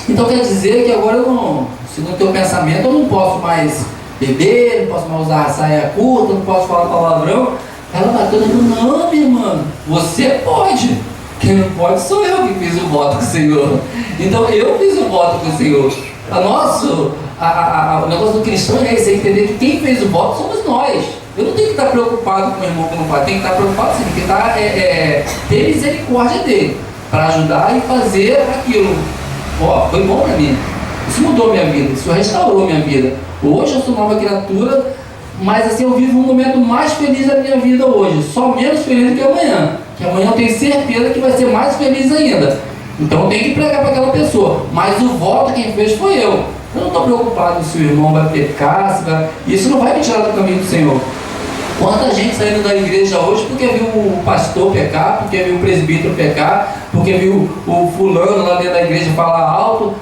então quer dizer que agora eu não, segundo o teu pensamento, eu não posso mais beber, não posso mais usar saia curta, não posso falar palavrão. Ela bateu e falou: não, minha irmã, você pode. Quem não pode sou eu que fiz o voto com o Senhor. Então eu fiz o voto com o Senhor. O negócio do cristão é esse, é entender que quem fez o voto somos nós. Eu não tenho que estar preocupado com o irmão que não faz, tenho que estar preocupado sim, porque ter misericórdia dele, para ajudar e fazer aquilo. Foi bom para mim. Isso mudou minha vida, isso restaurou minha vida. Hoje eu sou nova criatura, mas assim, eu vivo um momento mais feliz da minha vida hoje, só menos feliz do que amanhã. Que amanhã eu tenho certeza que vai ser mais feliz ainda. Então eu tenho que pregar para aquela pessoa. Mas o voto quem fez foi eu. Eu não estou preocupado se o irmão vai pecar, isso não vai me tirar do caminho do Senhor. Quanta gente saindo da igreja hoje porque viu o pastor pecar, porque viu o presbítero pecar, porque viu o fulano lá dentro da igreja falar alto.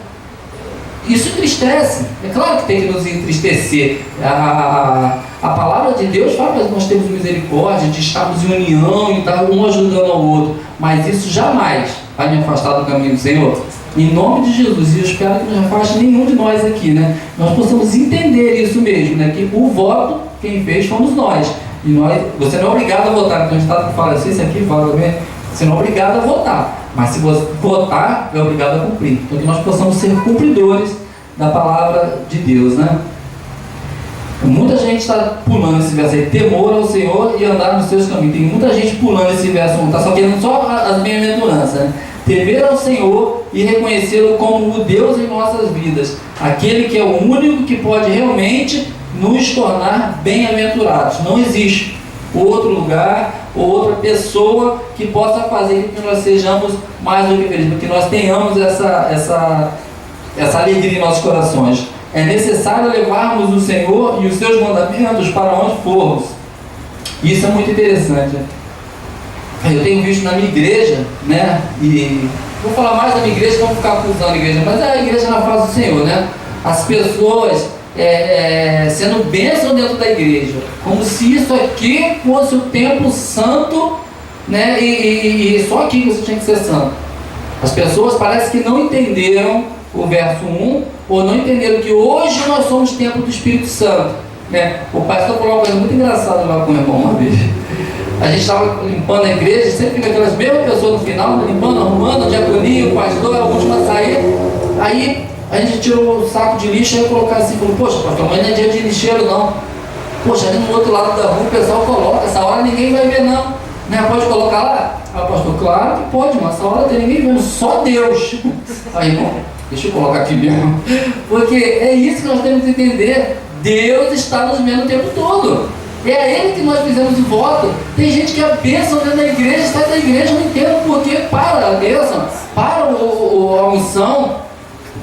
Isso entristece. É claro que tem que nos entristecer. A palavra de Deus fala que nós temos misericórdia, de estarmos em união e estar um ajudando ao outro. Mas isso jamais vai me afastar do caminho do Senhor. Em nome de Jesus, e eu espero que não afaste nenhum de nós aqui, né? Nós possamos entender isso mesmo, né? Que o voto, quem fez fomos nós. E você não é obrigado a votar. Então o Estado que fala assim, isso aqui fala também. Você não é obrigado a votar. Mas se você votar, é obrigado a cumprir. Então que nós possamos ser cumpridores da palavra de Deus, né? Muita gente está pulando esse verso aí, temor ao Senhor e andar nos seus caminhos. Tem muita gente pulando esse verso, está só querendo só as bem-aventuranças, né? Temer ao Senhor e reconhecê-lo como o Deus em nossas vidas, aquele que é o único que pode realmente nos tornar bem-aventurados. Não existe outro lugar ou outra pessoa que possa fazer com que nós sejamos mais do que felizes, que nós tenhamos essa alegria em nossos corações. É necessário levarmos o Senhor e os seus mandamentos para onde formos. Isso é muito interessante. Eu tenho visto na minha igreja, né? E vou falar mais da minha igreja, vamos ficar acusando a igreja, mas é a igreja na face do Senhor, né? As pessoas sendo bênção dentro da igreja, como se isso aqui fosse o templo santo, né? E só aqui você tinha que ser santo. As pessoas parece que não entenderam o verso 1, ou não entenderam que hoje nós somos templo do Espírito Santo, né? O pastor falou uma coisa muito engraçada lá com o irmão uma vez. A gente estava limpando a igreja, sempre fica aquelas mesmas pessoas no final, limpando, arrumando, a diaconia, o pastor, a última a sair. Aí a gente tirou o saco de lixo e colocou assim, falou, poxa, pastor, amanhã não é dia de lixeiro não. Poxa, ali no outro lado da rua o pessoal coloca, essa hora ninguém vai ver não. Né? Pode colocar lá? Aí o pastor, claro que pode, mas essa hora tem ninguém vendo, só Deus. Aí, irmão, deixa eu colocar aqui mesmo. Porque é isso que nós temos que entender. Deus está nos vendo o tempo todo. É a Ele que nós fizemos o voto. Tem gente que é bênção dentro da igreja, está da igreja, não entendo porque para a bênção, para a unção,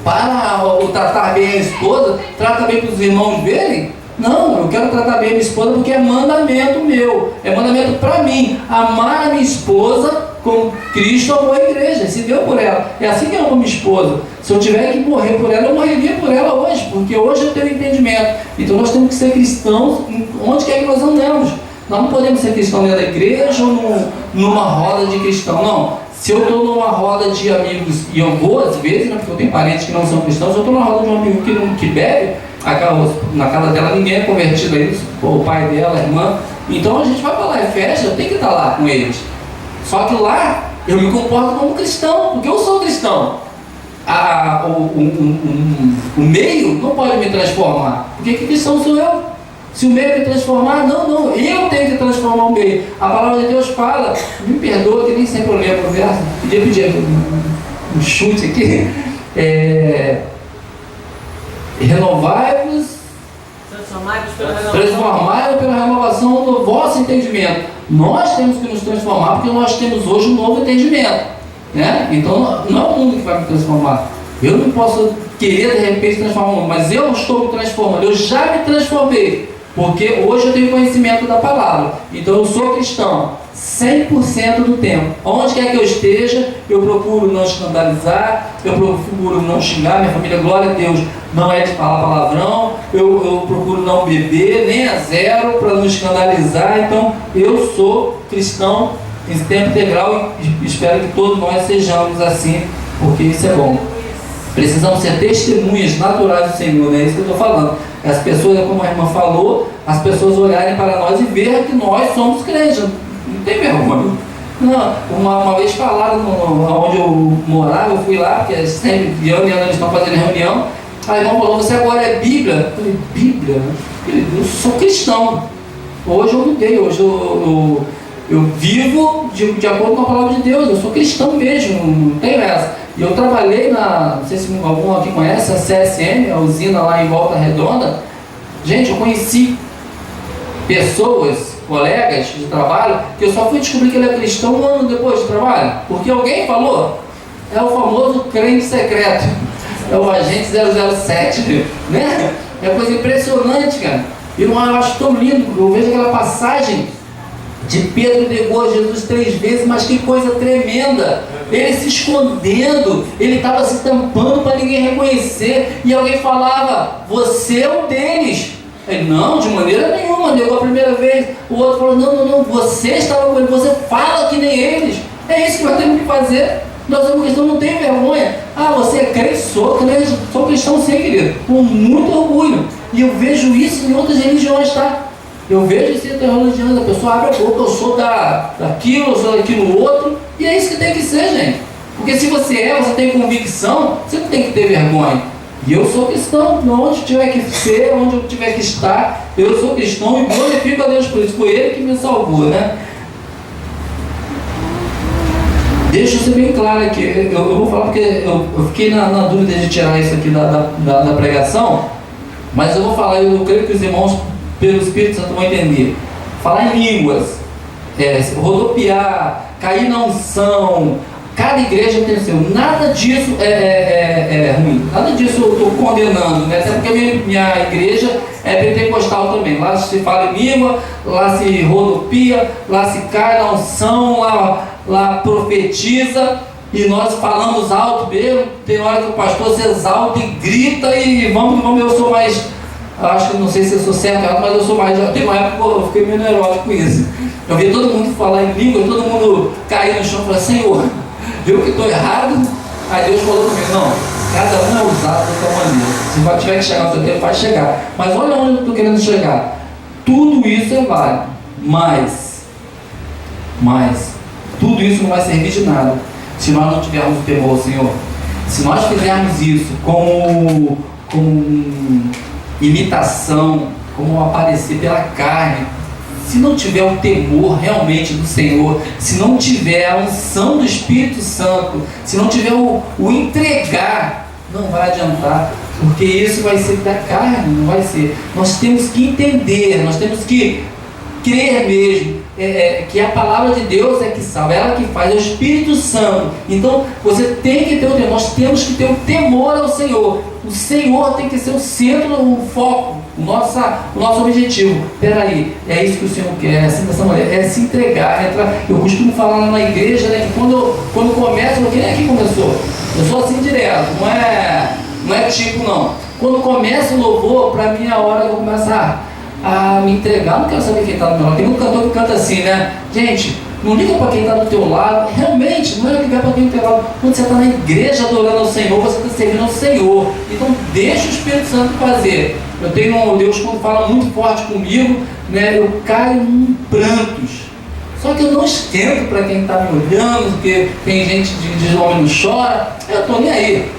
para o tratar bem a esposa, trata bem para os irmãos verem. Não, eu quero tratar bem a minha esposa porque é mandamento meu, é mandamento para mim, amar a minha esposa como Cristo amou a igreja, se deu por ela. É assim que eu amo minha esposa. Se eu tiver que morrer por ela, eu morreria por ela hoje, porque hoje eu tenho entendimento. Então nós temos que ser cristãos onde quer que nós andemos. Nós não podemos ser cristãos dentro da igreja ou numa roda de cristão, não. Se eu estou numa roda de amigos, e eu vou às vezes, né, porque eu tenho parentes que não são cristãos, se eu estou numa roda de um amigo que bebe, na casa dela ninguém é convertido a isso, o pai dela, a irmã, então a gente vai para lá, é festa, eu tenho que estar lá com eles. Só que lá eu me comporto como cristão, porque eu sou cristão. O meio não pode me transformar, porque que cristão sou eu? Se o meio me transformar, não, eu tenho que transformar o meio. A palavra de Deus fala, me perdoa que nem sempre eu lembro o verso, podia pedir um chute aqui, renovai-vos, transformai-vos pela renovação do vosso entendimento. Nós temos que nos transformar porque nós temos hoje um novo entendimento, né? Então não é o mundo que vai me transformar. Eu não posso querer de repente transformar o mundo, mas eu estou me transformando, eu já me transformei, porque hoje eu tenho conhecimento da palavra. Então eu sou cristão 100% do tempo. Onde quer que eu esteja, eu procuro não escandalizar, eu procuro não xingar, minha família, glória a Deus, não é de falar palavrão, eu procuro não beber, nem a zero, para não escandalizar. Então eu sou cristão em tempo integral e espero que todos nós sejamos assim, porque isso é bom. Precisamos ser testemunhas naturais do Senhor, né? É isso que eu estou falando. As pessoas, como a irmã falou, as pessoas olharem para nós e verem que nós somos crentes. Não tem vergonha. Não, uma vez falaram onde eu morava, eu fui lá, porque sempre de ano em ano eles estão fazendo reunião. A irmã falou, você agora é Bíblia? Eu falei, Bíblia? Eu sou cristão. Hoje eu mudei, hoje eu vivo de acordo com a palavra de Deus, eu sou cristão mesmo, não tenho essa. E eu trabalhei não sei se algum aqui conhece, a CSN, a usina lá em Volta Redonda. Gente, eu conheci pessoas, colegas de trabalho, que eu só fui descobrir que ele é cristão um ano depois de trabalho, porque alguém falou. É o famoso crente secreto, é o agente 007, né? É coisa impressionante, cara. Eu acho tão lindo, porque eu vejo aquela passagem de Pedro negou Jesus 3 vezes, mas que coisa tremenda. ele se escondendo, ele estava se tampando para ninguém reconhecer, e alguém falava, você é um deles. Ele, não, de maneira nenhuma, negou a primeira vez. O outro falou, não, você estava com ele, você fala que nem eles. É isso que nós temos que fazer. Nós somos cristãos, não tem vergonha. Ah, você é crente? Sou cristão sim, querido, com muito orgulho. E eu vejo isso em outras religiões, tá? Eu vejo isso em outras religiões, a pessoa abre a boca, eu sou daquilo, eu sou daquilo outro, e é isso que tem que ser, gente. Porque se você tem convicção, você não tem que ter vergonha. E eu sou cristão, onde tiver que ser, onde eu tiver que estar, eu sou cristão e glorifico a Deus por isso. Foi Ele que me salvou, né? Deixa eu ser bem claro aqui, eu vou falar porque eu fiquei na dúvida de tirar isso aqui da pregação, mas eu vou falar, eu creio que os irmãos, pelo Espírito Santo, vão entender. Falar em línguas, rodopiar, cair na unção, cada igreja tem o seu. Nada disso é ruim, nada disso eu estou condenando, né? Até porque minha igreja é pentecostal também. Lá se fala em língua, lá se rodopia, lá se cai na unção, lá profetiza, e nós falamos alto mesmo. Tem hora que o pastor se exalta e grita, e vamos, eu sou mais, acho que não sei se eu sou certo ou errado, mas eu sou mais, já tem uma época que eu fiquei meio neurótico com isso. Eu vi todo mundo falar em língua, todo mundo cair no chão e falar, Senhor, viu que estou errado? Aí Deus falou comigo, não, cada um é usado da sua maneira. Se tiver que chegar no seu tempo, vai chegar. Mas olha onde eu estou querendo chegar. Tudo isso é válido, mas tudo isso não vai servir de nada se nós não tivermos o temor ao Senhor. Se nós fizermos isso como imitação, como aparecer pela carne, se não tiver o temor realmente do Senhor, se não tiver a unção do Espírito Santo, se não tiver o entregar, não vai adiantar, porque isso vai ser da carne, não vai ser. Nós temos que entender, nós temos que crer mesmo, que a palavra de Deus é que salva, ela que faz, é o Espírito Santo. Então você tem que ter o temor, nós temos que ter o temor ao Senhor. O Senhor tem que ser o centro, o foco, o nosso objetivo. Peraí, é isso que o Senhor quer, é assim dessa maneira, é se entregar. Eu costumo falar lá na igreja, né, que quando começa, quem é que começou? Eu sou assim direto, não é tipo não. Quando começa o louvor, para mim é a hora que eu começar a me entregar. Não quero saber quem está do meu lado. Tem um cantor que canta assim, né? Gente, não liga para quem está do teu lado. Realmente, não é ligar para quem está do teu lado. Quando você está na igreja adorando ao Senhor, você está servindo ao Senhor. Então deixa o Espírito Santo fazer. Eu tenho um Deus, quando fala muito forte comigo, né, eu caio em prantos. Só que eu não esquento para quem está me olhando, porque tem gente que diz homem não chora. Eu estou nem aí.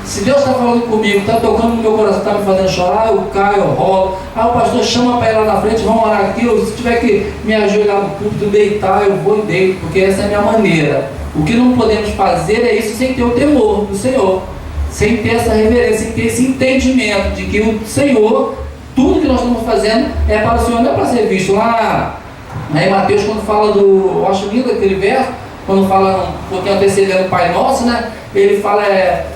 Se Deus está falando comigo, está tocando no meu coração, está me fazendo chorar, eu caio, eu rolo. O pastor chama para ir lá na frente, vamos orar aqui. Se tiver que me ajoelhar no púlpito, deitar, eu vou e deito, porque essa é a minha maneira. O que não podemos fazer é isso sem ter o temor do Senhor, sem ter essa reverência, sem ter esse entendimento de que o Senhor, tudo que nós estamos fazendo é para o Senhor, não é para ser visto. Lá em Mateus, quando fala eu acho lindo aquele verso, quando fala um pouquinho antecedendo o Pai Nosso, né? Ele fala,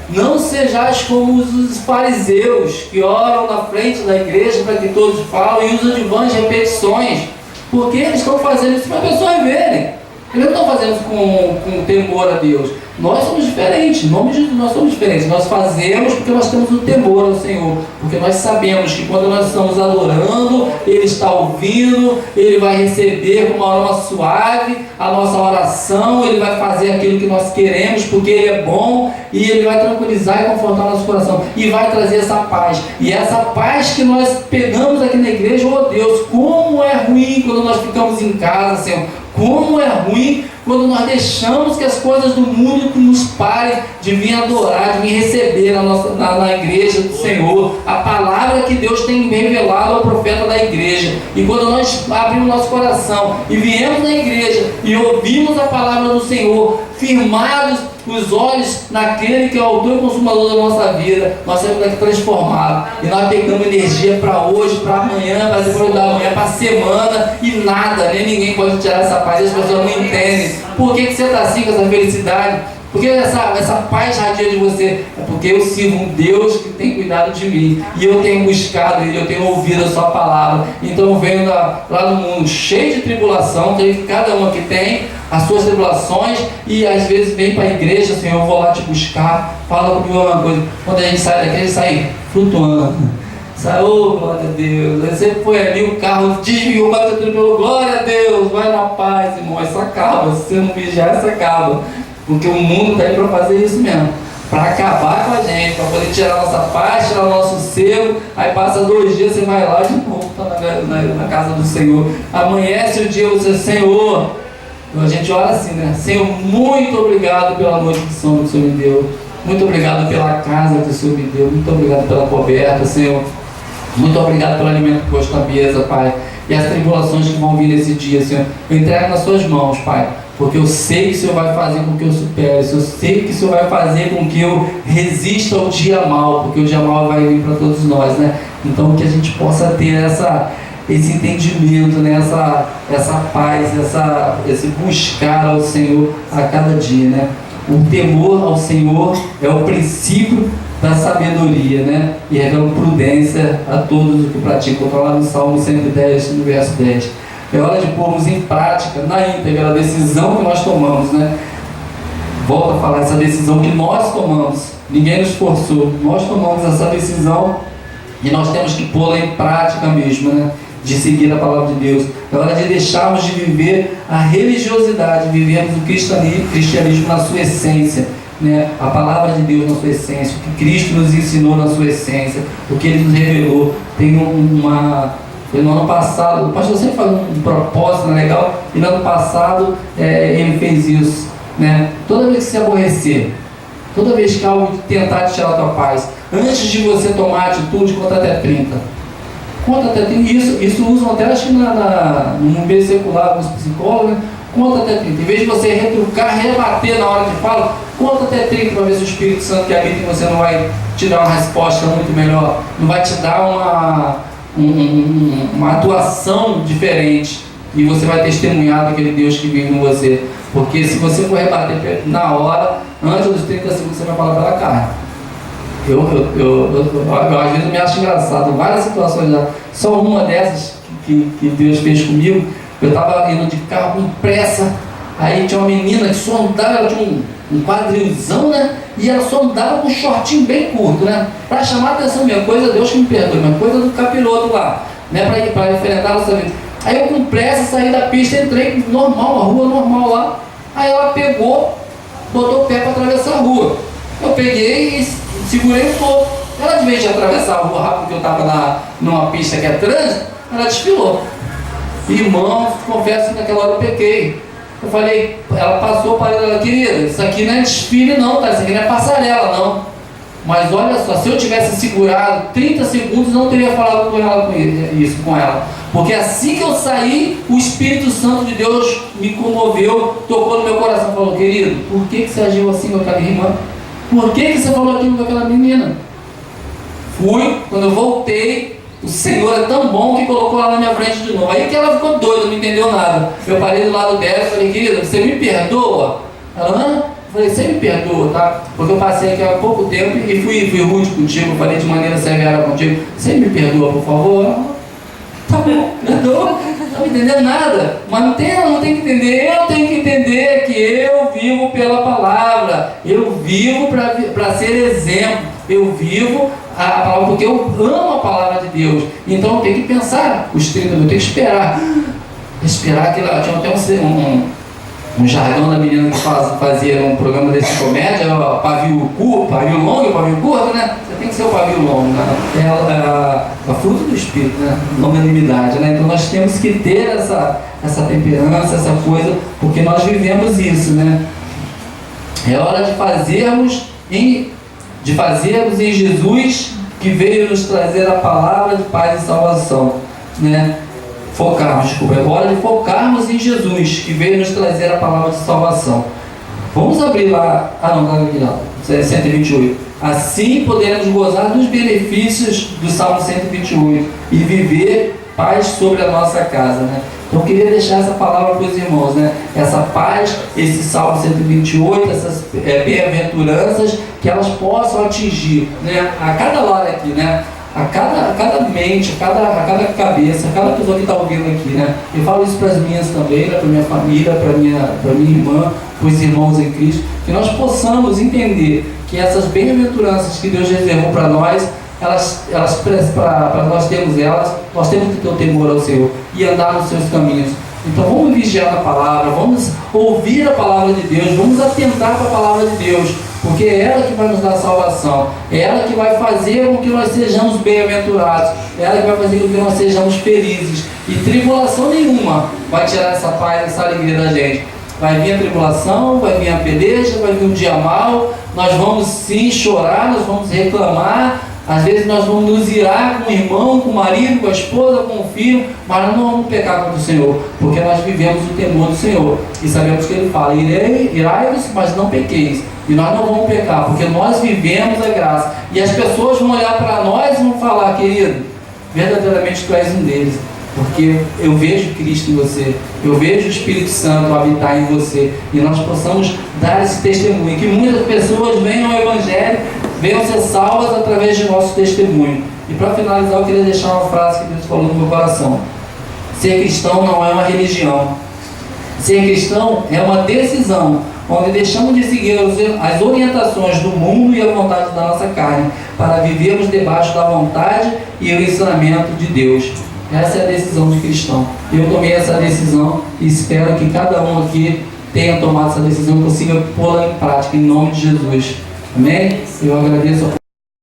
não sejais como os fariseus, que oram na frente da igreja para que todos falem e usam de vãs repetições, porque eles estão fazendo isso para as pessoas verem. Eles não estão fazendo isso com temor a Deus. Nós somos diferentes, em nome de Jesus nós somos diferentes. Nós fazemos porque nós temos o temor ao Senhor, porque nós sabemos que quando nós estamos adorando, Ele está ouvindo, Ele vai receber com uma aroma suave a nossa oração, Ele vai fazer aquilo que nós queremos, porque Ele é bom, e Ele vai tranquilizar e confortar nosso coração, e vai trazer essa paz. E essa paz que nós pegamos aqui na igreja, oh Deus, como é ruim quando nós ficamos em casa, Senhor. Como é ruim quando nós deixamos que as coisas do mundo nos parem de vir adorar, de vir receber na igreja do Senhor a palavra que Deus tem revelado ao profeta da igreja. E quando nós abrimos nosso coração e viemos na igreja e ouvimos a palavra do Senhor, firmados os olhos naquele que é o autor e consumador da nossa vida, nós saímos daqui transformados e nós pegamos energia para hoje, para amanhã, para depois da manhã, para a semana, e nada, nem ninguém pode tirar essa paz. As pessoas não entendem por que você está assim com essa felicidade, Porque essa paz radia de você? É porque eu sirvo um Deus que tem cuidado de mim. E eu tenho buscado Ele, eu tenho ouvido a Sua palavra. Então eu venho lá do mundo cheio de tribulação, que cada um aqui tem as suas tribulações, e às vezes vem para a igreja, Senhor, eu vou lá te buscar, fala comigo uma coisa. Quando a gente sai daqui, a gente sai flutuando. Sai, oh, glória a Deus. Aí você foi ali, o carro desviou, bateu tudo pelo glória a Deus, vai na paz, irmão. Isso acaba, se você não vigiar, isso acaba. Porque o mundo está aí para fazer isso mesmo, para acabar com a gente, para poder tirar nossa paz, tirar o nosso selo. Aí passa 2 dias, você vai lá de novo, está na casa do Senhor. Amanhece o dia, você, Senhor, a gente ora assim, né? Senhor, muito obrigado pela noite de sono que o Senhor me deu. Muito obrigado pela casa que o Senhor me deu. Muito obrigado pela coberta, Senhor. Muito obrigado pelo alimento posto na mesa, Pai. E as tribulações que vão vir nesse dia, Senhor, eu entrego nas Suas mãos, Pai. Porque eu sei que o Senhor vai fazer com que eu supere. Eu sei que o Senhor vai fazer com que eu resista ao dia mal. Porque o dia mal vai vir para todos nós, né? Então que a gente possa ter esse entendimento, né? essa paz, esse buscar ao Senhor a cada dia, né? O temor ao Senhor é o princípio da sabedoria, né? E revela prudência a todos os que praticam. Está lá no Salmo 110, no verso 10. É hora de pormos em prática, na íntegra, a decisão que nós tomamos, né? Volto a falar, essa decisão que nós tomamos, ninguém nos forçou, nós tomamos essa decisão e nós temos que pô-la em prática mesmo, né? De seguir a palavra de Deus. É hora de deixarmos de viver a religiosidade, vivermos o cristianismo na sua essência, né? A palavra de Deus na sua essência, o que Cristo nos ensinou na sua essência, o que Ele nos revelou. Tem no ano passado, o pastor sempre faz um propósito, né, legal, e no ano passado ele fez isso, né? Toda vez que se aborrecer, toda vez que algo tentar te tirar a tua paz, antes de você tomar atitude, conta até 30. Conta até 30, isso usam até acho que no meio secular, alguns psicólogos, né? Conta até 30. Em vez de você retrucar, rebater na hora de fala, conta até 30 para ver se o Espírito Santo que habita em você não vai te dar uma resposta muito melhor, não vai te dar uma atuação diferente, e você vai testemunhar daquele Deus que vive em você. Porque se você for rebater na hora, antes dos 30 segundos, você vai falar pela carne. Eu às vezes me acho engraçado, várias situações já. Só uma dessas que Deus fez comigo. Eu estava indo de carro com pressa, aí tinha uma menina que só andava, ela tinha um quadrilzão, né? E ela só andava com um shortinho bem curto, né? Para chamar a atenção minha coisa, Deus que me perdoe, mas coisa do capiroto lá, né? Para enfrentar a nossa vida. Aí eu com pressa saí da pista, entrei normal, uma rua normal lá. Aí ela pegou, botou o pé para atravessar a rua. Eu peguei e segurei um pouco. Ela, de vez de atravessar a rua rápido, porque eu estava numa pista que é trânsito, ela desfilou. Irmão, confesso que naquela hora eu pequei. Eu falei, ela passou para ela, querida, isso aqui não é desfile não, tá? Isso aqui não é passarela não. Mas olha só, se eu tivesse segurado 30 segundos, não teria falado isso com ela. Porque assim que eu saí, o Espírito Santo de Deus me comoveu, tocou no meu coração, falou, querido, por que você agiu assim com aquela irmã? Por que você falou aquilo com aquela menina? Fui, quando eu voltei, o Senhor é tão bom que colocou ela na minha frente de novo. Aí que ela ficou doida, não entendeu nada. Eu parei do lado dela e falei, querida, você me perdoa? Ela, hã? Eu falei, você me perdoa, tá? Porque eu passei aqui há pouco tempo e fui rude contigo, falei de maneira severa contigo. Você me perdoa, por favor? Ela, tá bom, perdoa. Não entendendo nada, mas não tem que entender. Eu tenho que entender que eu vivo pela palavra, eu vivo para ser exemplo, eu vivo a palavra porque eu amo a palavra de Deus. Então eu tenho que pensar os 30 minutos, eu tenho que esperar que ela tinha até um jargão da menina que fazia um programa desse comédia, pavio longo e pavio curto, né? Você tem que ser o pavio longo, né? É a fruta do Espírito, né? Longanimidade, né? Então nós temos que ter essa temperança, essa coisa, porque nós vivemos isso, né? É hora de fazermos em Jesus, que veio nos trazer a palavra de paz e salvação, né? É hora de focarmos em Jesus, que veio nos trazer a palavra de salvação. Vamos abrir lá, não, 128. Assim poderemos gozar dos benefícios do Salmo 128 e viver paz sobre a nossa casa, né? Então eu queria deixar essa palavra para os irmãos, né? Essa paz, esse Salmo 128, essas bem-aventuranças, que elas possam atingir, né? A cada lar aqui, né? A cada mente, a cada cabeça, a cada pessoa que está ouvindo aqui, né? Eu falo isso para as minhas também, né? Para minha família, para minha irmã, para os irmãos em Cristo, que nós possamos entender que essas bem-aventuranças que Deus reservou para nós, para nós termos elas, nós temos que ter o temor ao Senhor e andar nos seus caminhos. Então vamos vigiar a palavra, vamos ouvir a palavra de Deus, vamos atentar para a palavra de Deus, porque é ela que vai nos dar salvação, é ela que vai fazer com que nós sejamos bem-aventurados, é ela que vai fazer com que nós sejamos felizes, e tribulação nenhuma vai tirar essa paz, essa alegria da gente. Vai vir a tribulação, vai vir a peleja, vai vir um dia mau, nós vamos sim chorar, nós vamos reclamar, às vezes nós vamos nos irar com o irmão, com o marido, com a esposa, com o filho, mas nós não vamos pecar contra o Senhor, porque nós vivemos o temor do Senhor, e sabemos que Ele fala, irai-vos, mas não pequeis, e nós não vamos pecar, porque nós vivemos a graça, e as pessoas vão olhar para nós e vão falar, querido, verdadeiramente tu és um deles, porque eu vejo Cristo em você, eu vejo o Espírito Santo habitar em você, e nós possamos dar esse testemunho, que muitas pessoas venham ao Evangelho, venham ser salvas através de nosso testemunho. E para finalizar, eu queria deixar uma frase que Deus falou no meu coração: ser cristão não é uma religião, ser cristão é uma decisão, onde deixamos de seguir as orientações do mundo e a vontade da nossa carne, para vivermos debaixo da vontade e o ensinamento de Deus. Essa é a decisão de cristão. Eu tomei essa decisão e espero que cada um aqui tenha tomado essa decisão e consiga pô-la em prática, em nome de Jesus. Amém? Eu agradeço a